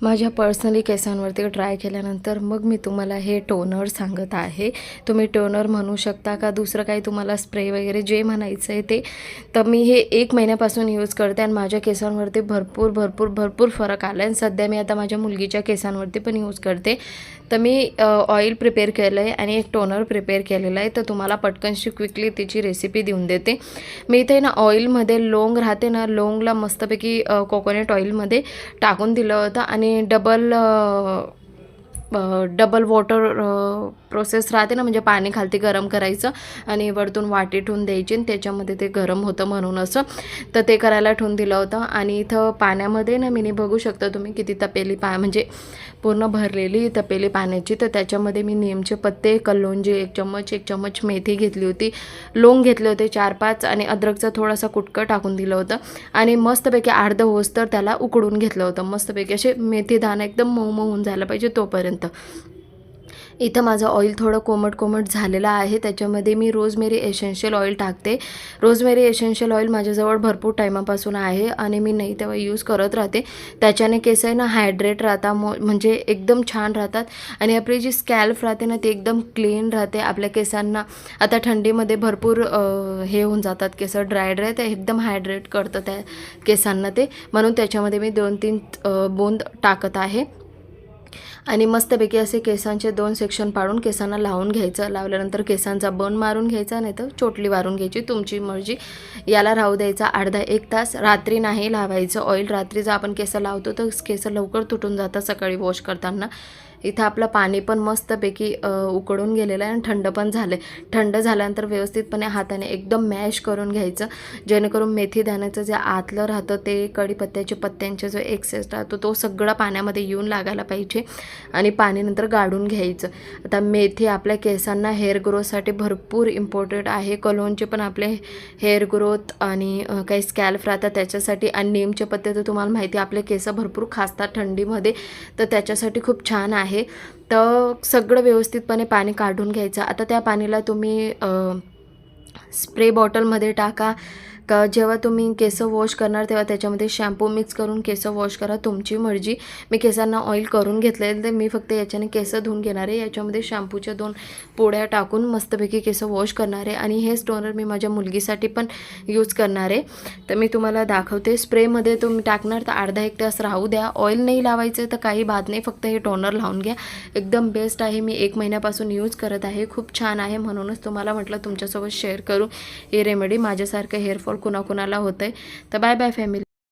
माझ्या personally केसांवरती try केल्यानंतर मग मी तुम्हाला हे टोनर सांगत आहे। तुम्ही टोनर म्हणू शकता का दुसरं काही तुम्हाला स्प्रे वगैरे जे म्हणायचं आहे ते। तर मी हे 1 महिन्यापासून यूज करते आणि माझ्या केसांवरती भरपूर फरक आला आहे। सध्या मी आता माझ्या मुलगीच्या केसांवरती पण यूज करते। तर मी ऑइल प्रिपेअर केलं आहे आणि एक टोनर प्रिपेअर केलेला आहे। तर तुम्हाला पटकनशी क्विकली त्याची रेसिपी देऊन देते। मी इथे ना ऑइलमध्ये लौंग राहते ना, लौंगला मस्तपैकी कोकोनट ऑइलमध्ये टाकून दिलं होतं आणि डबल वॉटर प्रोसेस राहते ना, म्हणजे पाणी खालती गरम करायचं आणि वरतून वाटी ठेवून द्यायची आणि त्याच्यामध्ये ते गरम होतं म्हणून असं। तर ते करायला ठेवून दिलं होतं आणि इथं पाण्यामध्ये ना मी बघू शकता तुम्ही किती तपेली म्हणजे पूर्ण भरलेली तपेली पाण्याची। तर त्याच्यामध्ये मी नीमचे पत्ते, कलोंजी 1 चम्मच मेथी घेतली होती, लौंग घेतले होते 4-5 आणि अद्रकचा थोडासा कुटका टाकून दिलं होतं आणि मस्तपैकी अर्ध होस तर त्याला उकडून घेतलं होतं। मस्तपैकी असे मेथी दाणा एकदम मऊ मऊ होऊन झाला पाहिजे तोपर्यंत। इथं माझं ऑइल थोडं कोमट झालेलं आहे। त्याच्यामध्ये मी रोजमेरी एसेन्शियल ऑइल टाकते। रोजमेरी एसेन्शियल ऑइल माझ्याजवळ भरपूर टाईमापासून आहे आणि मी नाही तेव्हा यूज करत राहते। त्याच्याने केस आहे ना हायड्रेट राहतात, म्हणजे एकदम छान राहतात आणि आपली जी स्कॅल्प राहते ना ती एकदम क्लीन राहते। आपल्या केसांना आता थंडीमध्ये भरपूर हे होऊन जातात, केस ड्राय ते एकदम हायड्रेट करतं त्या केसांना ते, म्हणून त्याच्यामध्ये मी 2-3 बूंद टाकत आहे आणि मस्तपैकी असे केसांचे 2 सेक्शन पाडून केसांना लावून घ्यायचं। लावल्यानंतर केसांचा बन मारून घ्यायचा, नाही तर चोटली मारून घ्यायची, तुमची मर्जी। याला राहू द्यायचा अर्धा 1 तास। रात्री नाही लावायचं ऑइल, रात्री जर आपण केस लावतो तर केस लवकर तुटून जातात सकाळी वॉश करताना। इथं आपलं पाणी पण मस्तपैकी उकळून गेलेलं आहे आणि थंड पण झालं आहे। थंड झाल्यानंतर व्यवस्थितपणे हाताने एकदम मॅश करून घ्यायचं, जेणेकरून मेथी दाण्याचं जे आतलं राहतं ते कढीपत्त्याचे पत्त्यांचा जो एक्सेस राहतो तो सगळा पाण्यामध्ये येऊन लागायला पाहिजे आणि पाणी नंतर गाळून घ्यायचं। आता मेथी आपल्या केसांना हेअर ग्रोथसाठी भरपूर इम्पॉर्टंट आहे। कलोंजी पण आपले हेअर ग्रोथ आणि काही स्कॅल्प राहतात त्याच्यासाठी, आणि नीमचे पत्ते तर तुम्हाला माहिती आपले केस भरपूर खासतात थंडीमध्ये, तर त्याच्यासाठी खूप छान आहे। तर सगळं व्यवस्थितपणे पाणी काढून घ्यायचं। आता त्या पाणीला तुम्ही स्प्रे बॉटलमध्ये टाका का जेव्हा तुम्ही केस वॉश करणार तेव्हा त्याच्यामध्ये शॅम्पू मिक्स करून केस वॉश करा, तुमची मर्जी। मी केसांना ऑइल करून घेतलेलं तर मी फक्त याच्याने केस धुवून घेणार आहे। याच्यामध्ये शॅम्पूच्या 2 पोड्या टाकून मस्तपैकी केस वॉश करणार आहे आणि हे टोनर मी माझ्या मुलगीसाठी पण यूज करणार आहे। तर मी तुम्हाला दाखवते। स्प्रेमध्ये तुम्ही टाकणार तर अर्धा 1 तास राहू द्या। ऑइल नाही लावायचं तर काही बात नाही, फक्त हे टोनर लावून घ्या, एकदम बेस्ट आहे। मी 1 महिन्यापासून यूज करत आहे, खूप छान आहे, म्हणूनच तुम्हाला म्हटलं तुमच्यासोबत शेअर करू ही रेमेडी। माझ्यासारखं हेअरफॉल कुणाकुणाला होतं आहे। तर बाय बाय फॅमिली।